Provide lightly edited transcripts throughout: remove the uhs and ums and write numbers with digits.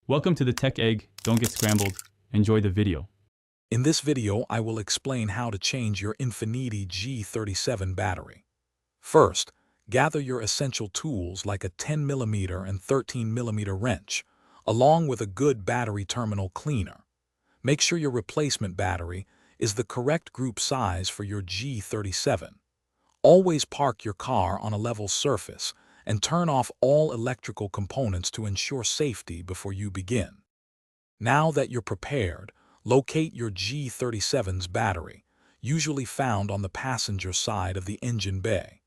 Welcome to the Tech Egg. Don't get scrambled. Enjoy the video. In this video, I will explain how to change your Infiniti G37 battery. First, gather your essential tools like a 10mm and 13mm wrench, along with a good battery terminal cleaner. Make sure your replacement battery is the correct group size for your G37. Always park your car on a level surface and turn off all electrical components to ensure safety before you begin. Now that you're prepared, locate your G37's battery, usually found on the passenger side of the engine bay.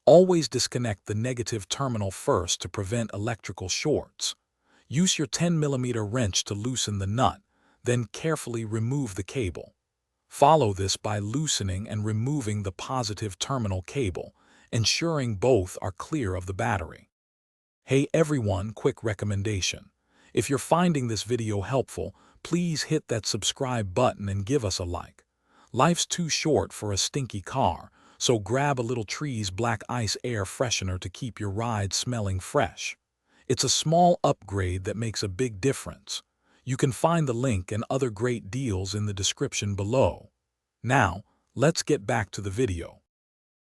Always disconnect the negative terminal first to prevent electrical shorts. Use your 10mm wrench to loosen the nut, then carefully remove the cable. Follow this by loosening and removing the positive terminal cable, ensuring both are clear of the battery. Hey everyone, quick recommendation. If you're finding this video helpful, please hit that subscribe button and give us a like. Life's too short for a stinky car, so grab a little Tree's Black Ice air freshener to keep your ride smelling fresh. It's a small upgrade that makes a big difference. You can find the link and other great deals in the description below. Now, let's get back to the video.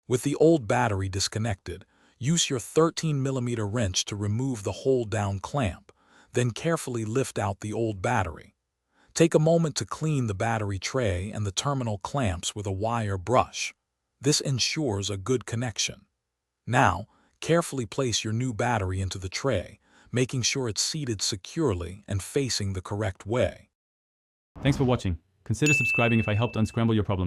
With the old battery disconnected, use your 13mm wrench to remove the hold-down clamp, then carefully lift out the old battery. Take a moment to clean the battery tray and the terminal clamps with a wire brush. This ensures a good connection. Now, carefully place your new battery into the tray, making sure it's seated securely and facing the correct way. Thanks for watching. Consider subscribing if I helped unscramble your problems.